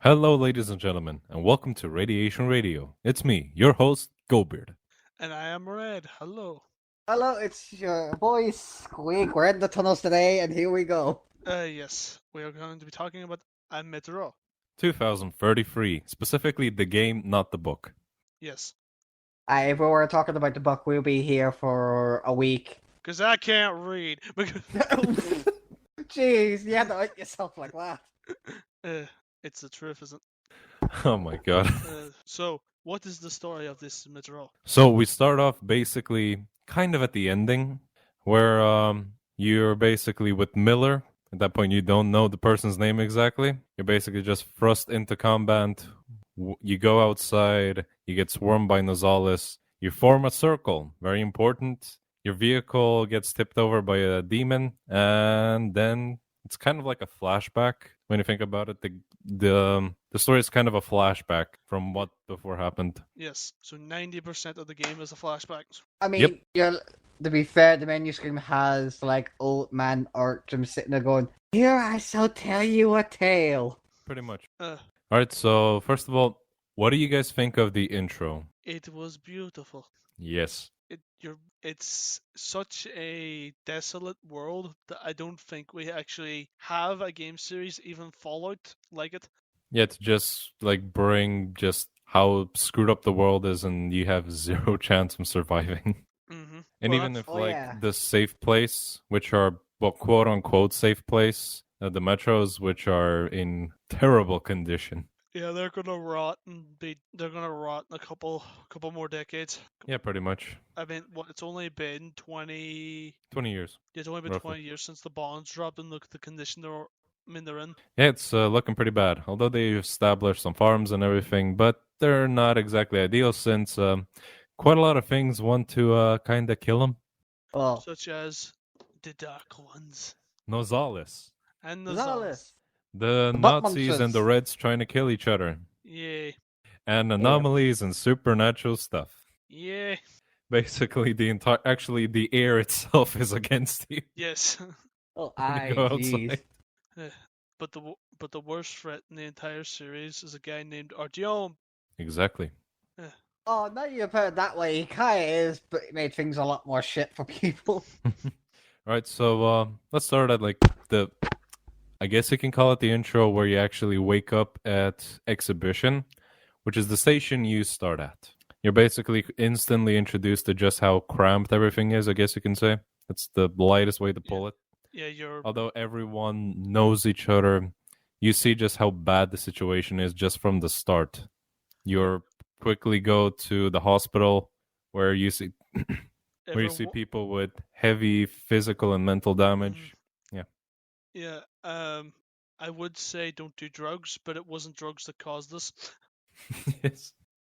Hello, ladies and gentlemen, and welcome to Radiation Radio. It's me, your host, Goldbeard. And I am Red. Hello. Hello, it's your boy Squeak. We're in the tunnels today, and here we go. Yes, we are going to be talking about a Metro. 2033, specifically the game, not the book. Yes, If we were talking about the book, we'll be here for a week. because I can't read. Jeez, you had to out yourself like that. It's the truth, isn't Oh my god. it? So, what is the story of this Metro? So we start off basically kind of at the ending, where you're basically with Miller. At that point, you don't know the person's name exactly. You're basically just thrust into combat. You go outside, you get swarmed by Nozalis. You form a circle, very important. Your vehicle gets tipped over by a demon, and then it's kind of like a flashback when you think about it. The story is kind of a flashback from what before happened. Yes, so 90% of the game is a flashback. I mean, Yep. to be fair, the menu screen has like old man Artyom sitting there going, "Here I shall tell you a tale." Pretty much. Uh, All right. So first of all, what do you guys think of the intro? it was beautiful. Yes. It's such a desolate world that I don't think we actually have a game series, even Fallout, like it. Yeah, to just like bring just how screwed up the world is, and you have zero chance of surviving. Mm-hmm. And Well, even that's- if Oh, like yeah. the safe place, which are well, quote unquote safe place, the metros, which are in terrible condition. Yeah, they're gonna rot they're gonna rot in a couple more decades. Yeah, pretty much I mean, it's only been 20. 20 years. It's only been Roughly. 20 years since the bonds dropped and look the condition they're in. Yeah, it's looking pretty bad. Although they established some farms and everything, but they're not exactly ideal since quite a lot of things want to kind of kill them. Well, Such as the Dark Ones Nozalis, and the Nozalis. Zombies. the butt Nazis and the munchers. Reds trying to kill each other, Yeah, and anomalies and supernatural stuff. yeah, Basically, actually the air itself is against you. yes. Oh, when you go outside. jeez. But the worst threat in the entire series is a guy named Artyom. Exactly. Oh, now you put it that way, he kind of is, but it made things a lot more shit for people. All right, so let's start at like the, I guess you can call it the intro, where you actually wake up at Exhibition, which is the station you start at. You're basically instantly introduced to just how cramped everything is, I guess you can say. That's the lightest way to pull it. Yeah, you're Although everyone knows each other, you see just how bad the situation is just from the start. You're quickly go to the hospital where you see everyone- people with heavy physical and mental damage. Yeah, I would say don't do drugs, but it wasn't drugs that caused this. Yes.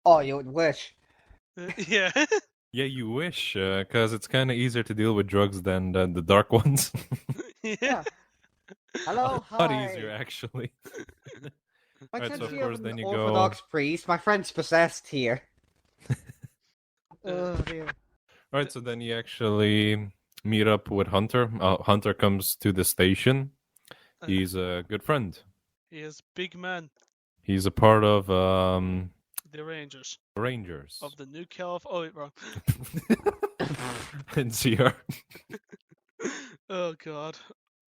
Oh, you would wish. Yeah. Yeah, you wish, because it's kind of easier to deal with drugs than the dark ones. Yeah. Hello, A lot hi. easier, actually. Why Right, can't so of you course have then an you go- Orthodox priest? My friend's possessed here. Oh, dear. All right, so then you actually meet up with Hunter. Hunter comes to the station. He's a good friend. He is big man, He's a part of the Rangers Rangers. of the New Calif. Oh, wait, wrong. NCR. Oh God.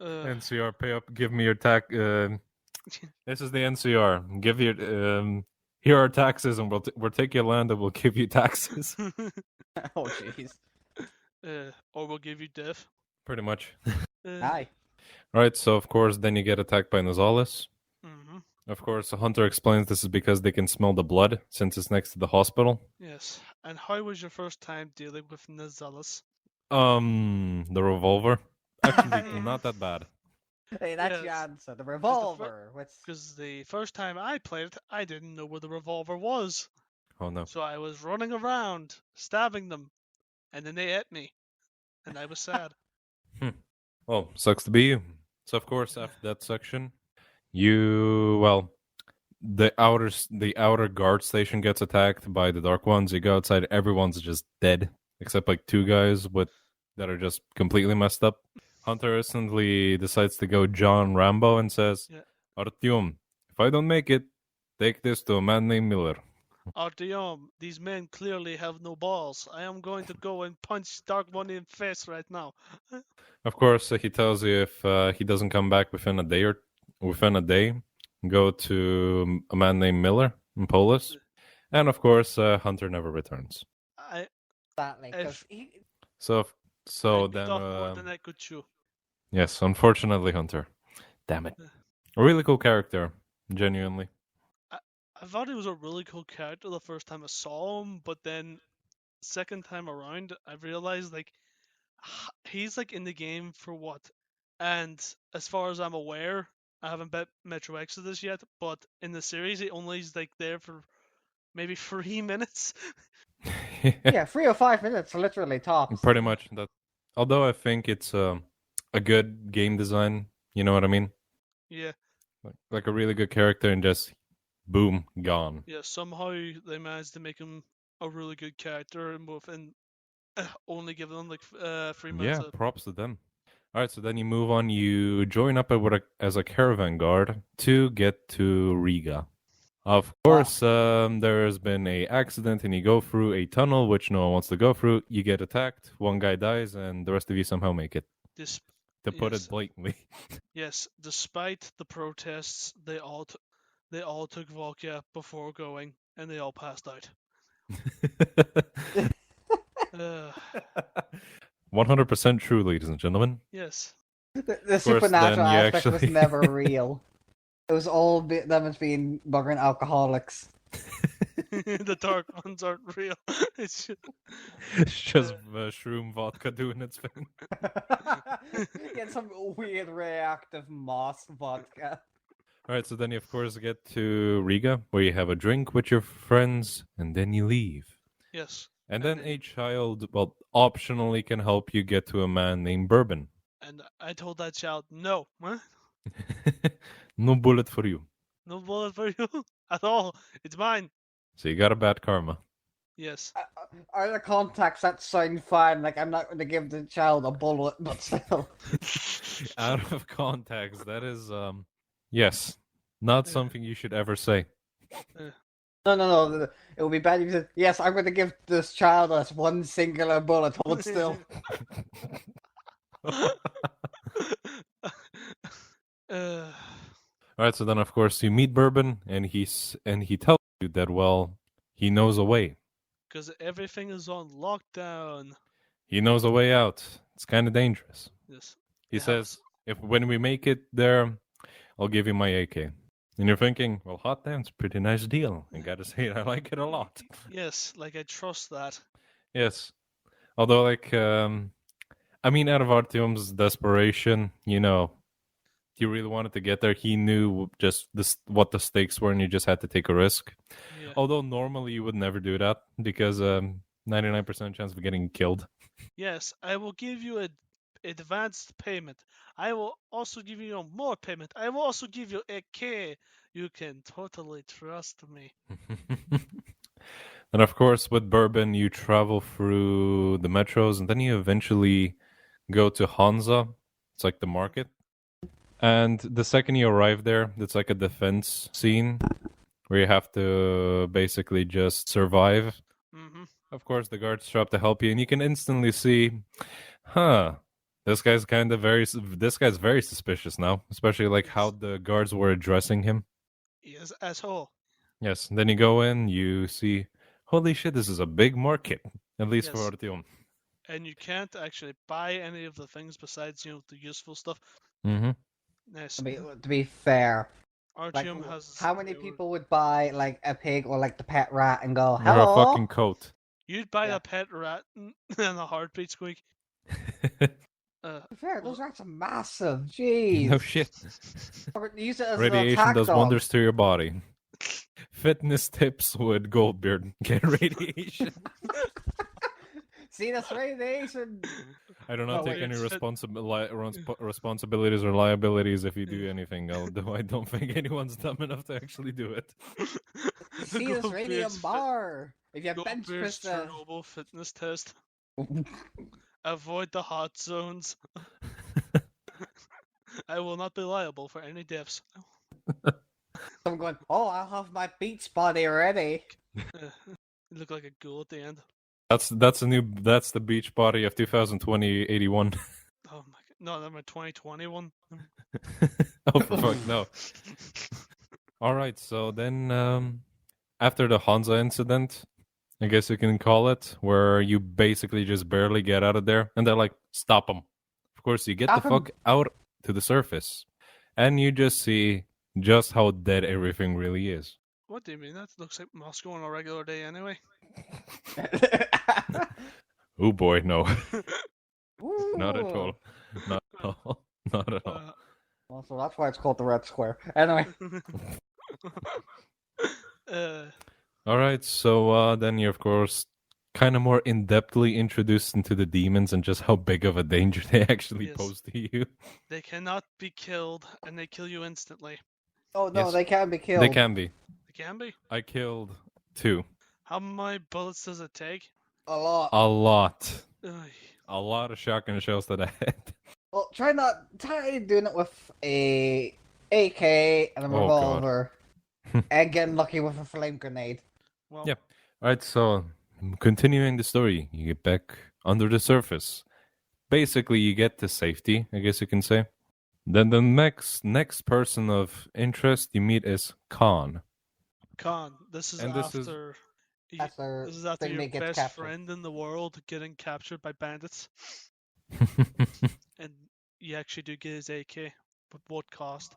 NCR, pay up. Give me your tax. This is the NCR. Give your here are taxes, and we'll take your land, and we'll give you taxes. Oh, jeez. Or we'll give you death. Pretty much. Hi. Right. So of course, then you get attacked by Nozalis. Mm-hmm. Of course, Hunter explains this is because they can smell the blood since it's next to the hospital. Yes. And how was your first time dealing with Nazalis? The revolver. Actually, not that bad. Hey, that's your Yes. answer. The revolver. Because the first time I played it, I didn't know where the revolver was. Oh no. So I was running around, stabbing them, and then they ate me. And I was sad. Well, sucks to be you. So of course, after that section, the outer guard station gets attacked by the Dark Ones. You go outside, everyone's just dead except like two guys that are just completely messed up. Hunter instantly decides to go John Rambo and says, Yeah. Artyom, if I don't make it, Take this to a man named Miller. Artyom, these men clearly have no balls. I am going to go and punch Dark Money in the face right now. Of course, he tells you if he doesn't come back within a day, go to a man named Miller in Polis. And of course, Hunter never returns. I Exactly. 'Cause If- he- So I bit then, off more than I could chew. yes, unfortunately, Hunter. Damn it. A really cool character, genuinely. I thought he was a really cool character the first time I saw him, but then second time around, I realized like he's like in the game for what? And as far as I'm aware, I haven't bet Metro Exodus yet, but in the series he only is like there for maybe 3 minutes. yeah, 3 or 5 minutes, literally tops. Pretty much that. Although I think it's a good game design, you know what I mean? Yeah, Like a really good character and just boom, gone. yeah. Somehow they managed to make him a really good character and within only giving him like 3 minutes. Yeah, props to them. All right, so then you move on. You join up as a caravan guard to get to Riga. Of course, there's been a accident, and you go through a tunnel which no one wants to go through. You get attacked. One guy dies, and the rest of you somehow make it. This To put Yes. it blatantly. Yes, despite the protests, they all took vodka before going, and they all passed out. 100% true, ladies and gentlemen. Yes. The supernatural then you aspect was actually- never real. It was all them as being buggering alcoholics. The dark ones aren't real. It's just, It's just shroom vodka doing its thing. Get some weird reactive moss vodka. All right, so then you of course get to Riga, where you have a drink with your friends, and then you leave. yes. And then a child, well, optionally can help you get to a man named Bourbon. And I told that child, no, huh? No bullet for you. No bullet for you at all. It's mine. So you got a bad karma. Yes. Out of context, that sounds fine. Like, I'm not going to give the child a bullet, but still. Out of context, that is, yes, not something you should ever say. No. It would be bad if you said, yes, I'm going to give this child us one singular bullet. Hold still. uh, All right, so then of course you meet Bourbon, and he tells you that he knows a way. Because everything is on lockdown. He knows a way out. It's kind of dangerous. Yes. He They have says, "If when we make it there, I'll give you my AK." And you're thinking, "Well, hot damn, it's a pretty nice deal. I gotta say, I like it a lot." Yes, like I trust that. Yes, although I mean, out of Artyom's desperation, he really wanted to get there. He knew just what the stakes were, and you just had to take a risk. Yeah. Although normally you would never do that because 99% chance of getting killed. Yes, I will give you an advanced payment. I will also give you more payment. I will also give you a K. You can totally trust me. And of course, with Bourbon, you travel through the metros, and then you eventually go to Hansa. It's like the market. And the second you arrive there, it's like a defense scene where you have to basically just survive. Hmm. Of course, the guards show up to help you, and you can instantly see, this guy's very suspicious now, especially like how the guards were addressing him. Yes, asshole. Yes, and then you go in, you see, holy shit, this is a big market, at least for Yes. Artyom. And you can't actually buy any of the things besides, the useful stuff. Mm-hmm. Yes. To be fair, like, Artyom has. how many they were- people would buy like a pig or like the pet rat and go, Or a hello? fucking coat. You'd buy Yeah. a pet rat and a heartbeat squeak. To be fair, those rats are massive. Jeez. No shit. Or use it as an Radiation attack does dog. wonders to your body. Fitness tips with Goldbeard. Get radiation. See, that's radiation. I do not Oh, take wait. any It's- responsibilities or liabilities if you do anything. Although I don't think anyone's dumb enough to actually do it. See this radium bar. If you have bench Goldbeard's press Chernobyl fitness test. Avoid the hot zones. I will not be liable for any deaths. Someone going, oh, I'll have my beach body ready. You look like a ghoul at the end. That's the beach body of 2020-81. Oh my god. No, that's my 2021. Oh, for fuck no. All right, so then after the Hansa incident, I guess you can call it, where you basically just barely get out of there, and they're like, stop them. Of course, you get Stop the 'em. fuck out to the surface, and you just see just how dead everything really is. What do you mean? That looks like Moscow on a regular day anyway. Oh boy, no. Not at Ooh. all. Not at all. Not at all. Well, so that's why it's called the Red Square. Anyway, uh, All right, so then you're, of course, kind of more in-depthly introduced into the demons and just how big of a danger they actually Yes. pose to you. they cannot be killed, and they kill you instantly. oh no, Yes. they can be killed. They can be. They can be. I killed 2. How many bullets does it take? A lot. A lot. Ugh. A lot of shotgun shells to the head. Well, try doing it with a AK and a Oh, God. revolver, and getting lucky with a flame grenade. Well, Yep. All right, so continuing the story, you get back under the surface. Basically, you get to safety, I guess you can say. Then the next person of interest you meet is Khan. Khan, this is And this is- after. you- After This is after thing your they get best captured. friend in the world getting captured by bandits, and you actually do get his AK, but what cost?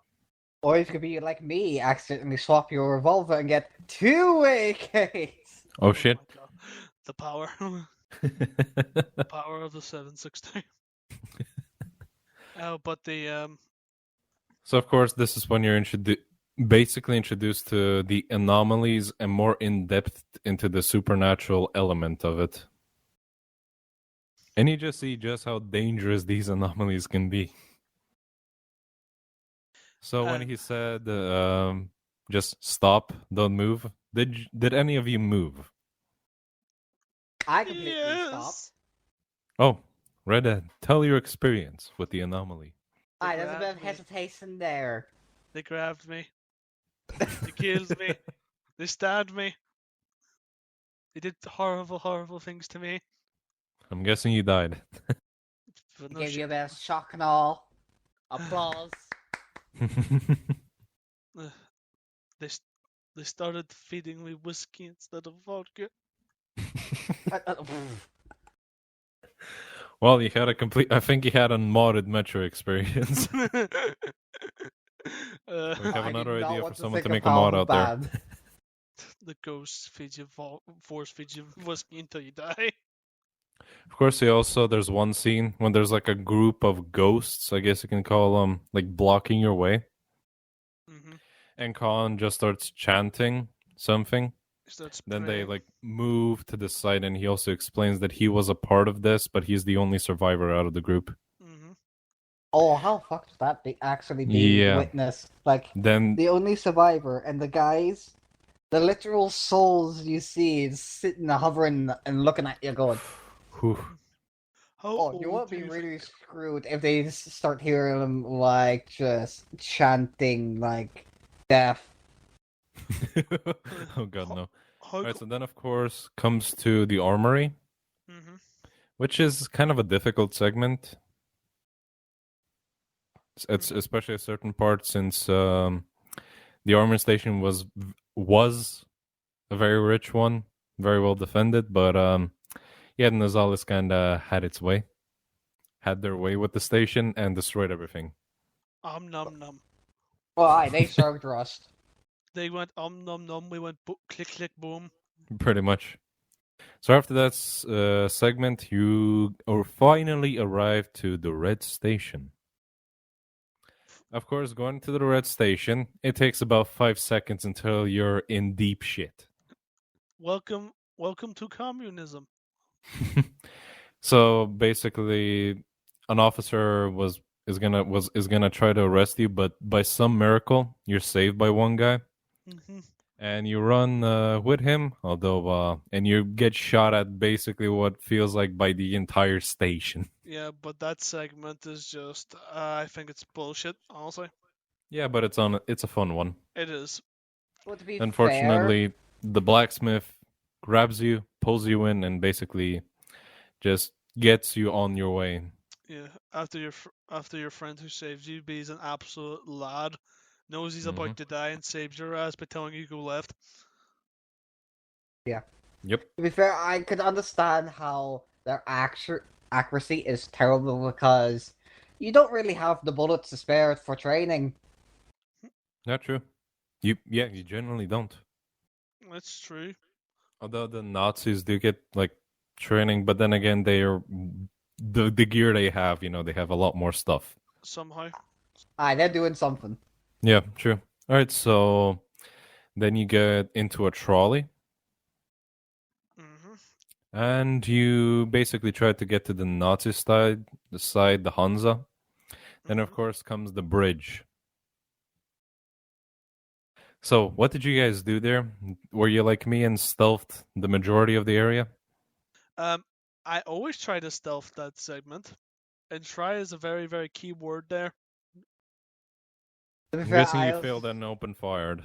Or you could be like me, accidentally swap your revolver and get 2 AKs. Oh shit. my God. The power, the power of the 7.62. Oh, but the So of course, this is when you're basically introduced to the anomalies and more in depth into the supernatural element of it. And you just see just how dangerous these anomalies can be. So when And- he said, "Just stop, don't move," did any of you move? I completely stopped. Oh, Red Dead, tell your experience with the anomaly. Aye, there's a bit of grabbed me. hesitation there. They grabbed me. They killed me. They stabbed me. They did horrible, horrible things to me. I'm guessing you died. But no Give you a shit. bit of shock and awe. Applause. They started feeding me whiskey instead of vodka. Well, you had I think you had a modded Metro experience. We have I another did not idea want for someone think to of make a how mod out there. bad. The ghosts feed you force feed you whiskey until you die. Of course, there's one scene when there's like a group of ghosts, I guess you can call them, like blocking your way. Mm-hmm. And Khan just starts chanting something. Then they like move to the side, and he also explains that he was a part of this, but he's the only survivor out of the group. Mm-hmm. Oh, how fucked would that be actually be Yeah. witnessed? Like, Then the only survivor, and the guys, the literal souls you see is sitting, hovering, and looking at you going, whew. How oh, you old won't do be you really think- screwed if they start hearing them, like, just chanting, like, death. Oh god, no. How Alright, so then of course comes to the armory, mm-hmm. which is kind of a difficult segment. It's especially a certain part, since the armor station was a very rich one, very well defended, but yeah, Nazalis kind of had their way with the station and destroyed everything. Nom nom. Well, aye, they served Rust. They went nom nom. We went click click boom. Pretty much. So after that segment, you finally arrive to the Red Station. Of course, going to the Red Station, it takes about 5 seconds until you're in deep shit. Welcome to communism. So basically, an officer is gonna try to arrest you, but by some miracle, you're saved by one guy, Mm-hmm. and you run with him. And you get shot at basically what feels like by the entire station. Yeah, but that segment is just I think it's bullshit. Honestly, Yeah, but it's a fun one. it is. Well, to be fair, Unfortunately, the blacksmith grabs you, pulls you in, and basically just gets you on your way. Yeah, after your friend who saves you be's an absolute lad, knows he's about to die and saves your ass by telling you go left. Yep. to be fair, I could understand how their accuracy is terrible because you don't really have the bullets to spare for training. Not true. You generally don't. That's true. Although the Nazis do get like training, but then again, they are the gear they have. They have a lot more stuff. Somehow. Aye, they're doing something. Yeah, true. All right, so then you get into a trolley, Hmm. and you basically try to get to the Nazi side, the Hansa. Then, of course, comes the bridge. So, what did you guys do there? Were you like me and stealthed the majority of the area? I always try to stealth that segment, and try is a very, very key word there. To be I'm fair, guessing you failed and open fired.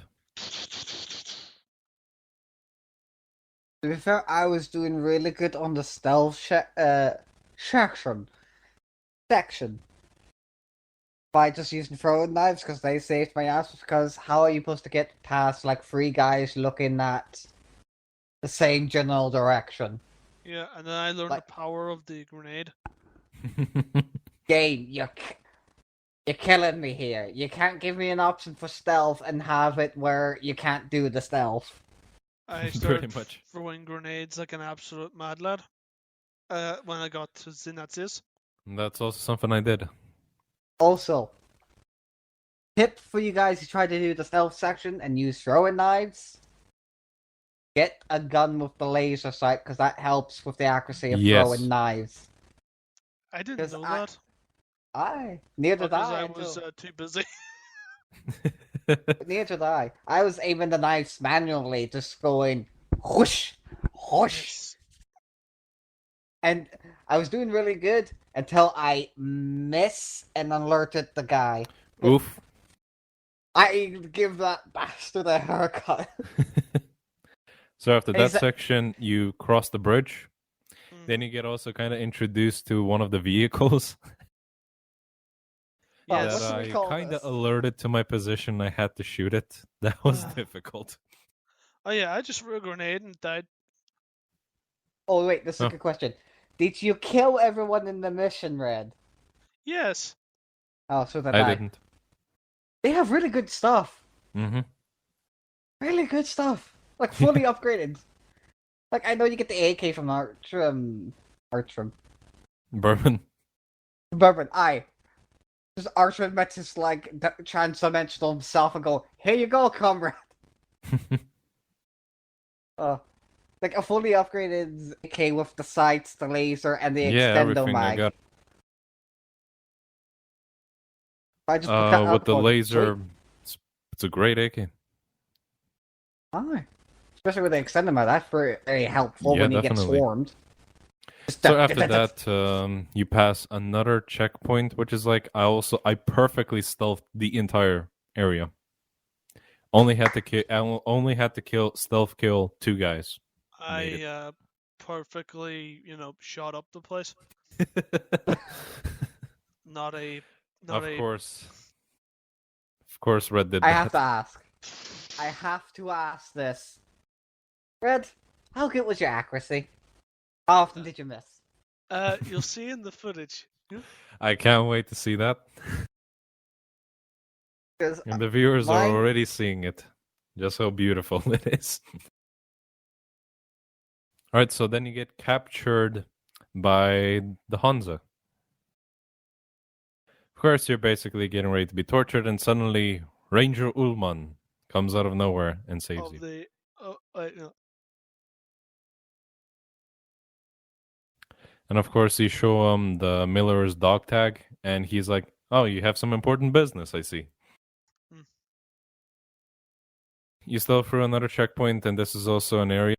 To be fair, I was doing really good on the stealth section by just using throwing knives because they saved my ass. Because how are you supposed to get past like three guys looking at the same general direction? Yeah, and then I learned Like- the power of the grenade. Game, you're killing me here. You can't give me an option for stealth and have it where you can't do the stealth. I Pretty started much. throwing grenades like an absolute mad lad. When I got to the Nazis. That's also something I did. Also, tip for you guys who try to do the stealth section and use throwing knives: get a gun with the laser sight because that helps with the accuracy of Yes. throwing knives. I didn't 'Cause know I- that Aye, neither did because I. I was too busy. Neither did I. I was aiming the knives manually, just going whoosh, whoosh. Yes. And I was doing really good until I miss and alerted the guy. Oof. I give that bastard a haircut. So after that Is that- section, you cross the bridge. Mm. Then you get also kind of introduced to one of the vehicles Oh, Yes. what that do we I call kind of this? alerted to my position. I had to shoot it. That was Ah. difficult. Oh yeah, I just threw a grenade and died. Oh wait, this is a Huh. good question. Did you kill everyone in the mission, Red? Yes. Oh, so did I I. didn't. They have really good stuff. Mm-hmm. Really good stuff. Like fully upgraded. Like I know you get the AK from Artrum. Bourbon. Bourbon, aye. Just Archman met his like trans-dimensional himself and go, "Here you go, comrade." Like a fully upgraded AK with the sights, the laser, and the Yeah, extendo everything I mag. got. I just put that With up the on- laser, it's a great AK. Aye. Especially with the extended mag, that's very helpful Yeah, when you definitely. get swarmed. So after that, you pass another checkpoint, which is like I perfectly stealthed the entire area. Only had to stealth kill 2 guys. Made I perfectly, shot up the place. Not a Of course, Red did I that. have to ask. I have to ask this. Red, how good was your accuracy? How often did you miss? You'll see in the footage. I can't wait to see that. 'Cause And the viewers are mine- already seeing it. Just how beautiful it is. Alright, so then you get captured by the Hansa. Of course, you're basically getting ready to be tortured, and suddenly Ranger Ullman comes out of nowhere and saves Of you. the And of course, you show him the Miller's dog tag, and he's like, "Oh, you have some important business, I see." Hmm. You still through another checkpoint, and this is also an area,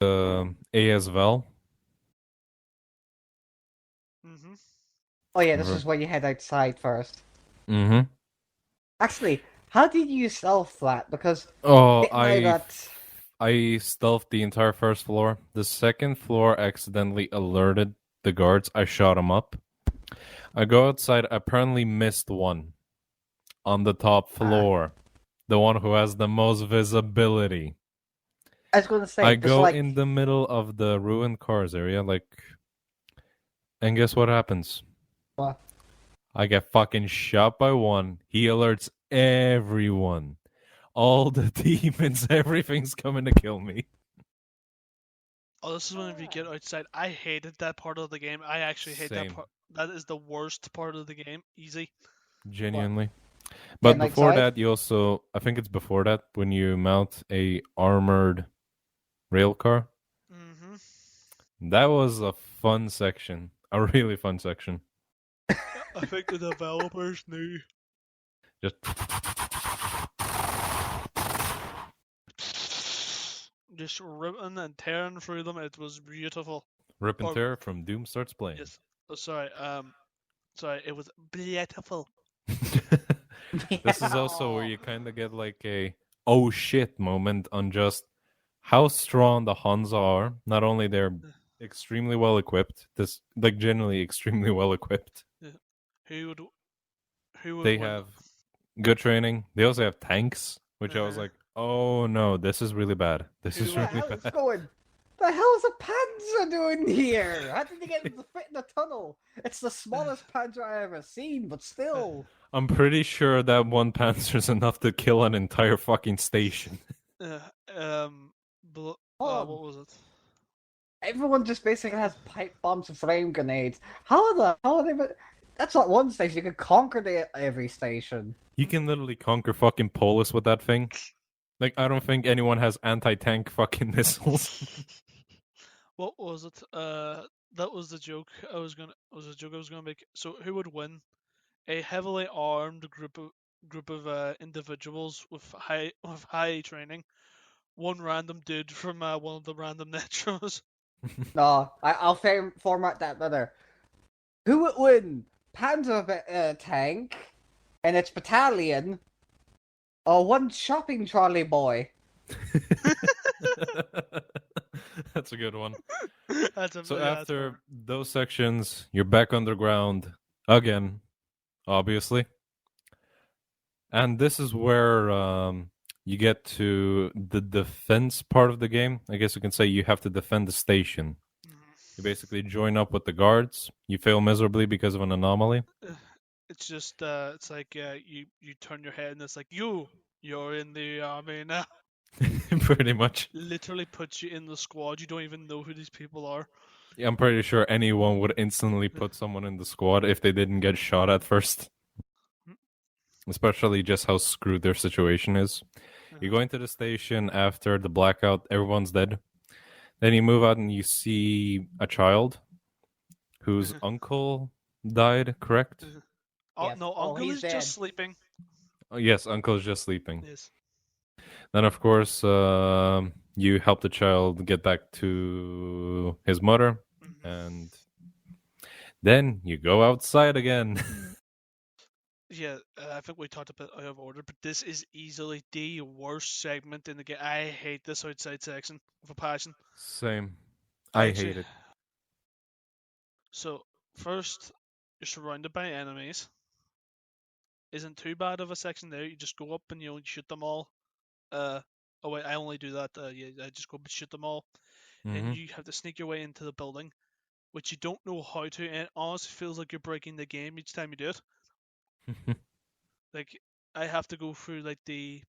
ASVAL. Mm-hmm. Oh yeah, this Right. is where you head outside first. Mm-hmm. Actually, How did you stealth that? Because Oh, getting out of that. I stealthed the entire first floor. The second floor accidentally alerted the guards. I shot them up. I go outside. Apparently missed one on the top floor, the one who has the most visibility. I was going to say, I just go like in the middle of the ruined cars area, and guess what happens? What? I get fucking shot by one. He alerts everyone. All the demons, everything's coming to kill me. Oh, this is whenever you get outside. I hated that part of the game. I actually hate that Same. part. That is the worst part of the game. Easy. Genuinely. But Getting before outside? that, you also, I think it's before that, when you mount a armored rail car. Mm-hmm. That was a fun section. A really fun section. I think the developers knew. Just Just ripping and tearing through them. It was beautiful. rip and Or- tear from Doom starts playing. Yes. Oh, sorry. It was beautiful. This is also where you kind of get like a oh shit moment on just how strong the Hansa are. Not only they're extremely well equipped, this like generally extremely well equipped. Who would? Who would? They win? have good training. They also have tanks, which I was Uh-huh. like, oh no, this is really bad. This is What the really hell is bad. going? The hell is a Panzer doing here? How did they get to fit in the tunnel? It's the smallest Panzer I've ever seen, but still. I'm pretty sure that one Panzer's enough to kill an entire fucking station. What Oh, was it? everyone just basically has pipe bombs and flame grenades. How are they? That's not one station. You could conquer every station. You can literally conquer fucking Polis with that thing. Like, I don't think anyone has anti-tank fucking missiles. What was it? That was the joke I was gonna make. So who would win? A heavily armed group of individuals with high training. One random dude from one of the random net shows. No, I'll format that better. Who would win? Panzer tank and its battalion, or one shopping trolley boy? That's a good one. That's a, So yeah, that's after fair. those sections, you're back underground again, obviously. And this is where you get to the defense part of the game. I guess you can say you have to defend the station. You basically join up with the guards. You fail miserably because of an anomaly. It's just it's like you turn your head and it's like you're in the army now. Pretty much. Literally puts you in the squad. You don't even know who these people are. Yeah, I'm pretty sure anyone would instantly put someone in the squad if they didn't get shot at first. Especially just how screwed their situation is. You go into the station after the blackout, everyone's dead. Then you move out and you see a child whose uncle died, correct? Oh Yes. no, Oh, Uncle he's is dead. just sleeping. Oh, yes, uncle's just sleeping. Yes. Then, of course, you help the child get back to his mother, and then you go outside again. Yeah, I think we talked a bit out of order, but this is easily the worst segment in the game. I hate this outside section with a passion. Same. I Actually- hate it. So first, you're surrounded by enemies. Isn't too bad of a section there. You just go up and you shoot them all. Oh wait, I only do that. Yeah, I just go up and shoot them all, and Mhm. you have to sneak your way into the building, which you don't know how to. And it honestly feels like you're breaking the game each time you do it. Like I have to go through like the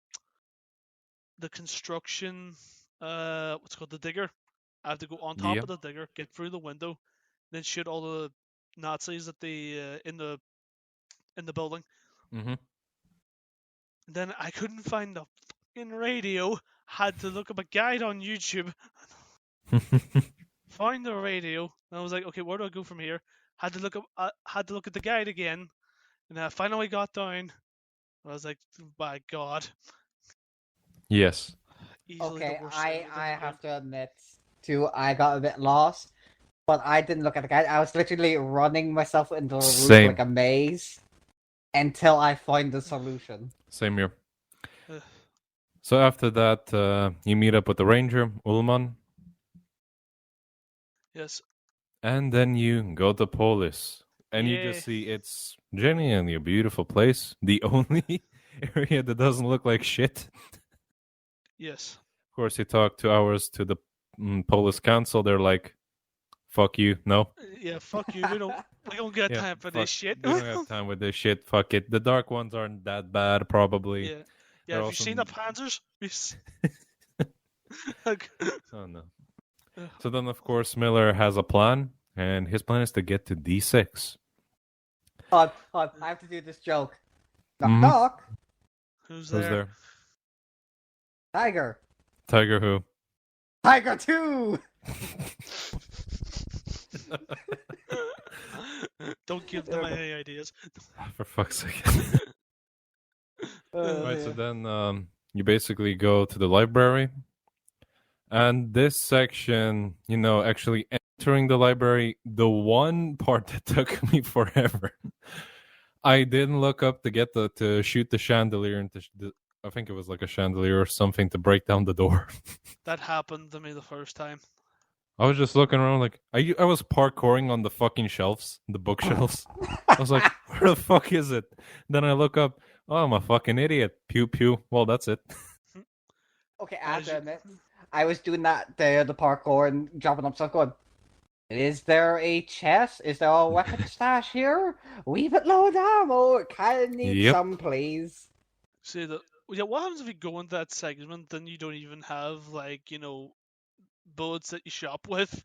construction. What's it called, the digger. I have to go on top Yeah. of the digger, get through the window, then shoot all the Nazis at the in the building. Mhm. Then I couldn't find the fucking radio. Had to look up a guide on YouTube. Find the radio. And I was like, okay, where do I go from here? Had to look at the guide again, and I finally got down. I was like, my God. Yes. Easily the Okay, worst I segment in the game. have to admit too, I got a bit lost, but I didn't look at the guide. I was literally running myself into a room Same. like a maze until I find the solution. Same here. So after that, you meet up with the ranger, Ullman, Yes. and then you go to Polis. And you Yeah. just see it's genuinely a beautiful place. The only area that doesn't look like shit. Yes. Of course, you talk 2 hours to the Polis council. They're like, fuck you, no. Yeah. Fuck you. We don't get Yeah, time for fuck. this shit. We don't have time with this shit. Fuck it. The dark ones aren't that bad, probably. Yeah. Yeah. They're Have you also seen the Panzers? Like, oh no. uh, So then, of course, Miller has a plan, and his plan is to get to D6. Hold on, I have to do this joke. Knock Mhm. knock. who's Who's there? there? Tiger. Tiger who? Tiger 2! Don't give them any ideas. For fuck's sake. Oh, Right, so yeah. then you basically go to the library. And this section, actually entering the library, the one part that took me forever. I didn't look up to get to shoot the chandelier and I think it was like a chandelier or something to break down the door. That happened to me the first time. I was just looking around like I was parkouring on the fucking shelves, the bookshelves. I was like, where the fuck is it? Then I look up, oh, I'm a fucking idiot. Pew pew. Well, that's it. Okay, I have As to you- admit, I was doing the parkour and dropping up stuff going, is there a chest? Is there a weapon stash here? We've it low on ammo. It kind of needs Yep. some, please. See that? Yeah. What happens if you go into that segment, then you don't even have bullets that you shop with?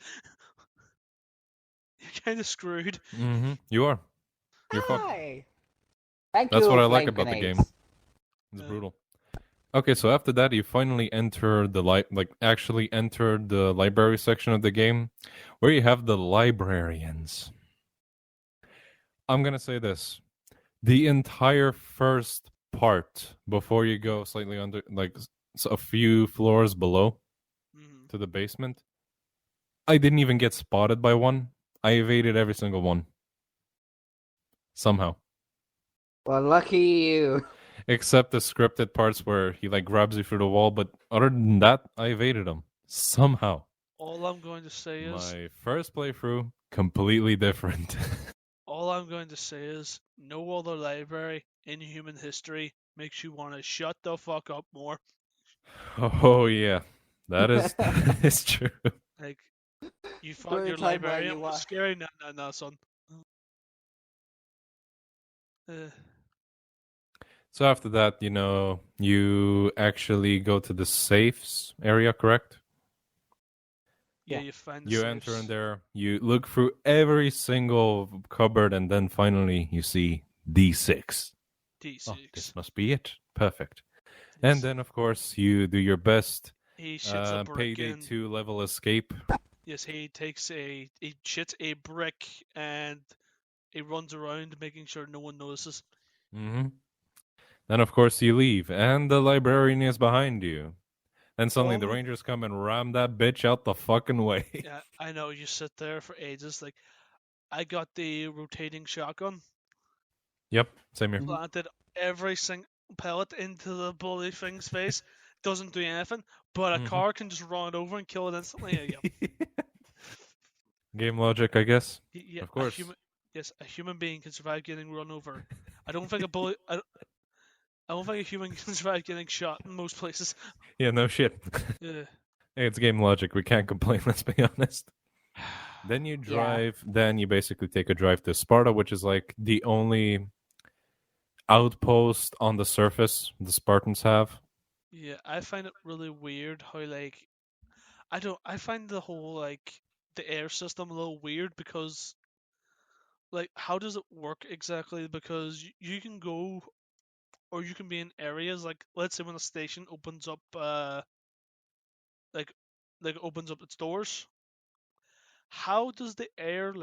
You're kind of screwed. You are. You're fucked. Hi. Thank That's you, what I like flame about the grenades. game. It's Yeah. brutal. Okay, so after that, you finally enter actually enter the library section of the game, where you have the librarians. I'm gonna say this: the entire first part before you go slightly under, a few floors below Mhm. to the basement, I didn't even get spotted by one. I evaded every single one somehow. Well, lucky you. Except the scripted parts where he grabs you through the wall, but other than that, I evaded him somehow. All I'm going to say is, My first playthrough, completely different. all I'm going to say is, no other library in human history makes you want to shut the fuck up more. Oh yeah, that is true. Like, you During thought the your time where librarian you was scary? No, son. Uh, So after that, you actually go to the safes area, correct? yeah, Yeah. you find the You safes. enter in there, you look through every single cupboard, and then finally you see D6. D6. Oh, this must be it. Perfect. Yes. And then, of course, you do your best he shits a brick Payday in. 2 level escape. Yes, he shits a brick and he runs around making sure no one notices. Mm-hmm. Then, of course, you leave, and the librarian is behind you. Then suddenly the One- Rangers come and ram that bitch out the fucking way. Yeah, I know. You sit there for ages. Like, I got the rotating shotgun, Yep, same here. planted every single pellet into the bloody thing's face. Doesn't do anything, but a Mhm. car can just run it over and kill it instantly. Yeah, Game logic, I guess. yeah. Of course. A human being can survive getting run over. I don't think a bullet. I don't think a human can survive getting shot in most places. Yeah, no shit. Yeah. Hey, it's game logic. We can't complain, let's be honest. Then you drive, then you basically take a drive to Sparta, which is like the only outpost on the surface the Spartans have. Yeah, I find it really weird how I find the whole the air system a little weird because how does it work exactly? Because you can go or you can be in areas like, let's say when a station opens up like opens up its doors. How does the air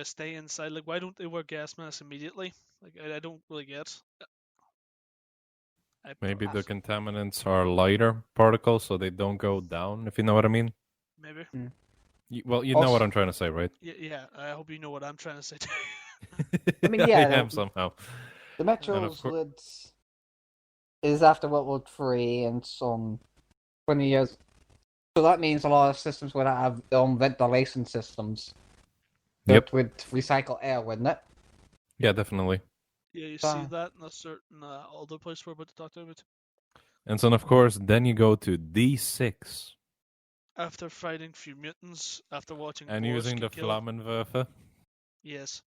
stay inside? Like, why don't they wear gas masks immediately? Like, I don't really get. Maybe the contaminants are lighter particles, so they don't go down, if you know what I mean. Maybe. Well, you know what I'm trying to say, right? Yeah. I hope you know what I'm trying to say too. I mean, yeah, I am somehow. The And of Metro's cour- lids is after World War III and some 20 years. So that means a lot of systems would have ventilation systems. Yep. That would recycle air, wouldn't it? Yeah, definitely. Yeah, you see Ah. that in a certain other place we're about to talk about. And so, of course, then you go to D6 After fighting few mutants, after watching and Boris using the get killed. Flammenwerfer. Yes.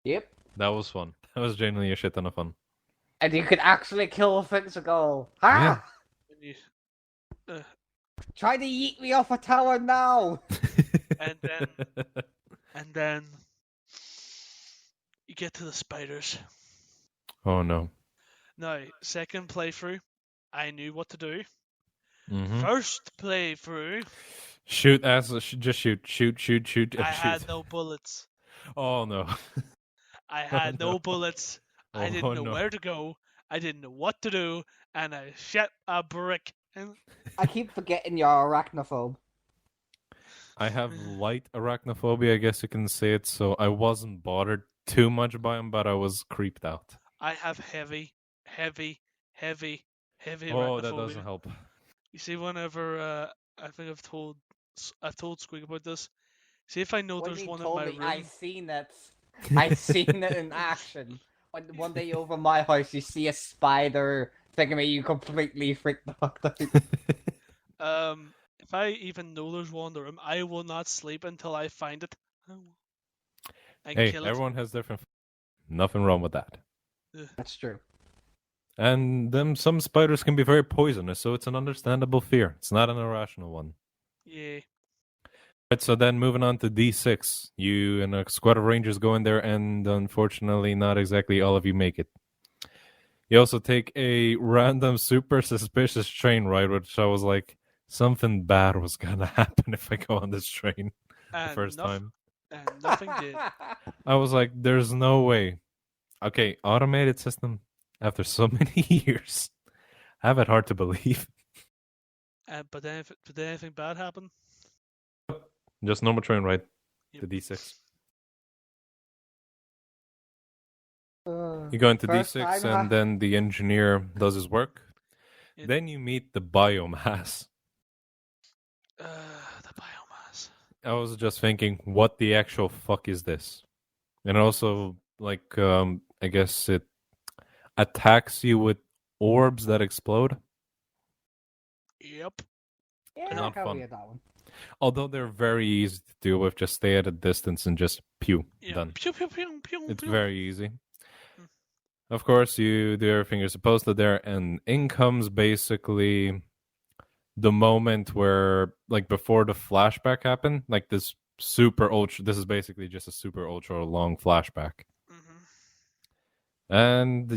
Yep. That was fun. That was genuinely a shit ton of fun. And you could actually kill things and go, ha! And you, Try to yeet me off a tower now! And then you get to the spiders. Oh no. Now, second playthrough, I knew what to do. Mhm. First playthrough, Shoot, just shoot, and I had shoot. no bullets. Oh no. I had no no. bullets. I Oh, didn't know no. where to go. I didn't know what to do, and I shot a brick. And I keep forgetting you're arachnophobe. I have light arachnophobia, I guess you can say it, so I wasn't bothered too much by him, but I was creeped out. I have heavy Oh, that arachnophobia. doesn't help. You see, whenever I think I've told Squeak about this. See if I know When there's you one in told my me, room. I seen it. I seen it in action. One day over my house, you see a spider thinking you completely freaked the fuck out. If I even know there's one in the room, I will not sleep until I find it. And Hey, kill it. everyone has different. Nothing wrong with that. That's true. And some spiders can be very poisonous, so it's an understandable fear. It's not an irrational one. Yeah. Right, so then moving on to D6. You and a squad of rangers go in there, and unfortunately, not exactly all of you make it. You also take a random super suspicious train ride, which I was like, something bad was gonna happen if I go on this train the And first time. And nothing did. I was like, there's no way. Okay, automated system after so many years. I have it hard to believe. But then, did anything bad happen? Just normal train ride. Yep. The D6. Uh, You go into First D6 time, and then the engineer does his work. Yeah. Then you meet the biomass. The biomass. I was just thinking, what the actual fuck is this? And also, like, I guess it attacks you with orbs that explode. Yep. yeah, Not I fun. can read that one. Although they're very easy to deal with, just stay at a distance and just pew, Yeah. done. Pew pew pew pew. It's pew. very easy. Mm. Of course, you do everything you're supposed to there, and in comes basically the moment where, like, before the flashback happened, like this super ultra. This is basically just a super ultra long flashback, and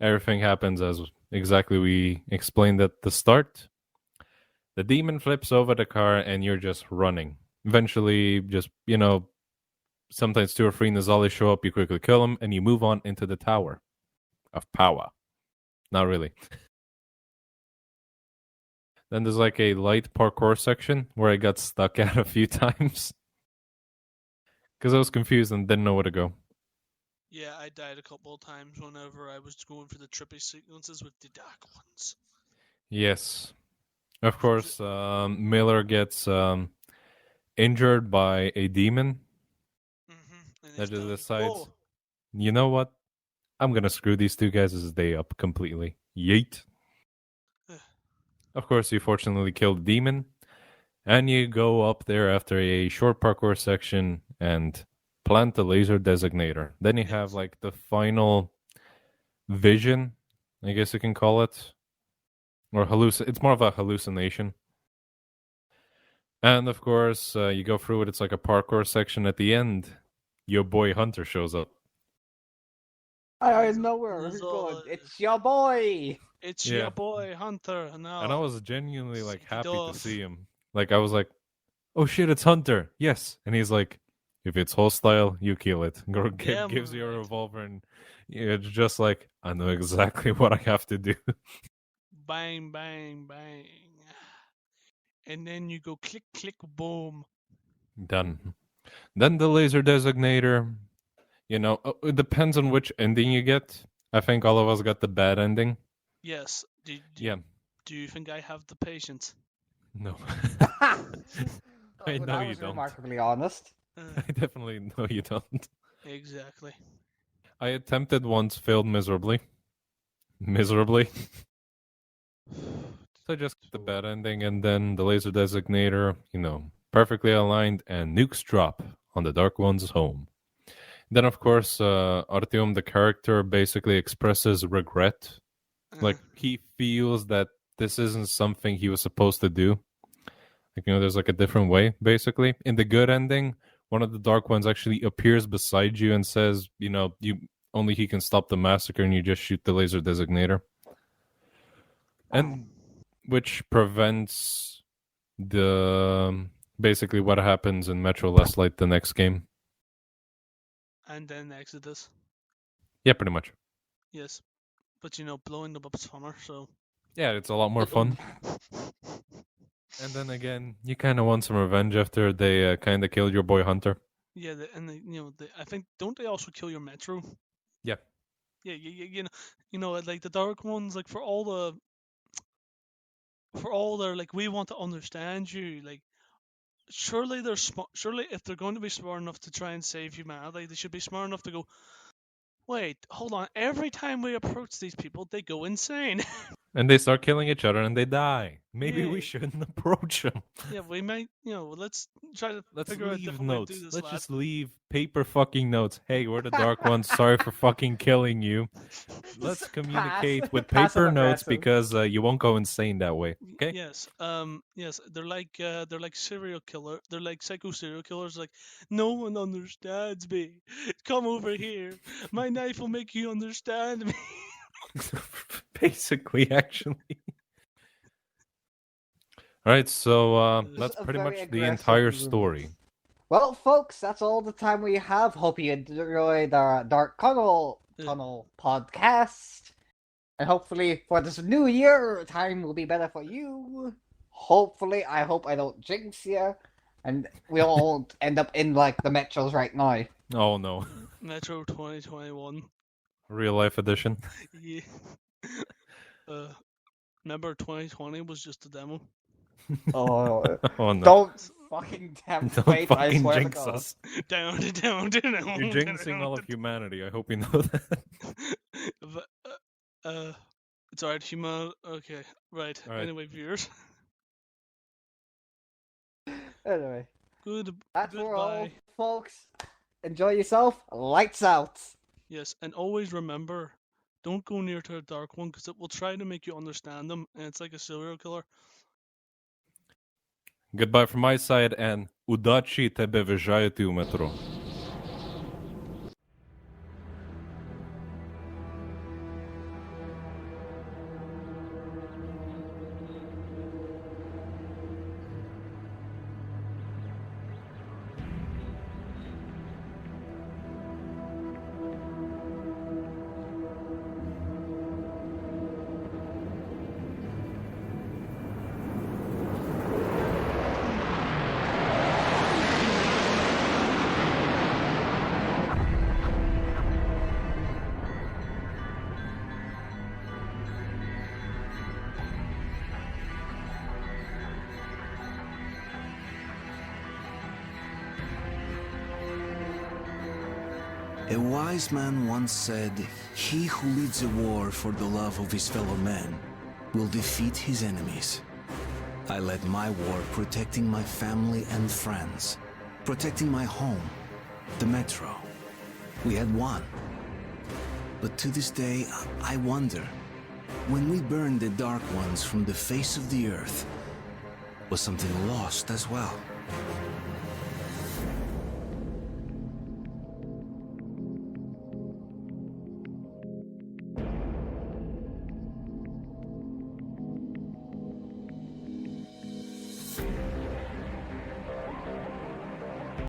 everything happens as exactly we explained at the start. The demon flips over the car, and you're just running. Eventually, just sometimes 2 or 3 Nazali show up, you quickly kill them, and you move on into the Tower of Power. Not really. Then there's like a light parkour section where I got stuck at a few times. Because I was confused and didn't know where to go. Yeah, I died a couple of times whenever I was going for the trippy sequences with the dark ones. Yes. Of course, Miller gets injured by a demon. And That he's just like, decides, "Oh, you know what? I'm going to screw these 2 guys' day up completely. Yeet. Of course, you fortunately kill the demon. And you go up there after a short parkour section and plant the laser designator. Then you have like the final vision, I guess you can call it. Or it's more of a hallucination. And of course, you go through it. It's like a parkour section. At the end, your boy Hunter shows up. I know where There's we're all- going. It's your boy. it's Yeah. your boy Hunter." Now, And I was genuinely like Sneaky happy dove. to see him. Like I was like, "Oh shit, it's Hunter!" Yes, and he's like, "If it's hostile, you kill it." Yeah, Gives you a mate. revolver, and it's just like I know exactly what I have to do. bang, bang, bang, and then you go click, click, boom. Done. Then the laser designator. It depends on which ending you get. I think all of us got the bad ending. Yes. Yeah, Do you think I have the patience? no. I know you was don't. remarkably honest. I definitely know you don't. Exactly. I attempted once, failed miserably. Miserably. So just the bad ending, and then the laser designator, perfectly aligned, and nukes drop on the Dark One's home. Then, of course, Artyom, the character, basically expresses regret. Like, he feels that this isn't something he was supposed to do. Like, there's like a different way, basically. In the good ending, one of the Dark Ones actually appears beside you and says, only he can stop the massacre, and you just shoot the laser designator. And which prevents basically what happens in Metro Last Light, the next game. And then Exodus. Yeah, pretty much. Yes. But blowing them up is funner, so. Yeah, it's a lot more fun. And then again, you kind of want some revenge after they kind of killed your boy Hunter. Yeah, I think, don't they also kill your Metro? Yeah. Yeah, like the Dark Ones, like for all their like, we want to understand you, like, surely they're smart. Surely, if they're going to be smart enough to try and save humanity, they should be smart enough to go, wait, hold on. Every time we approach these people, they go insane. And they start killing each other and they die. Maybe Yeah. we shouldn't approach them. Yeah, we might, let's try to Let's figure out a leave different way to notes. do this. Let's lad. just leave paper fucking notes. Hey, we're the Dark Ones. Sorry for fucking killing you. Let's communicate with paper notes Passive-aggressive. because you won't go insane that way. Okay? Yes. Yes. They're like serial killer. They're like psycho serial killers. Like, no one understands me. Come over here. My knife will make you understand me. Basically, actually. All right, so that's A pretty very much the aggressive entire movement. story. Well, folks, that's all the time we have. Hope you enjoyed our Dark Tunnel podcast. And hopefully for this new year, time will be better for you. Hopefully, I hope I don't jinx you. And we all end up in like the Metros right now. Oh no, Metro 2021. real life edition. Yeah. Remember 2020 was just a demo. Oh, Oh no. don't fucking damn Don't wait, I fucking swear to jinx God. us. Down. You're jinxing all of humanity. I hope you know that. It's alright, human. Okay, right. All right. Anyway, viewers. Anyway, that's for all, Goodbye. folks. Enjoy yourself. Lights out. Yes, and always remember, don't go near to a Dark One because it will try to make you understand them, and it's like a serial killer. Goodbye from my side, and удачи тебе вижаєте у метро. A wise man once said, "He who leads a war for the love of his fellow men will defeat his enemies." I led my war protecting my family and friends, protecting my home, the Metro. We had won. But to this day, I wonder, when we burned the Dark Ones from the face of the earth, was something lost as well?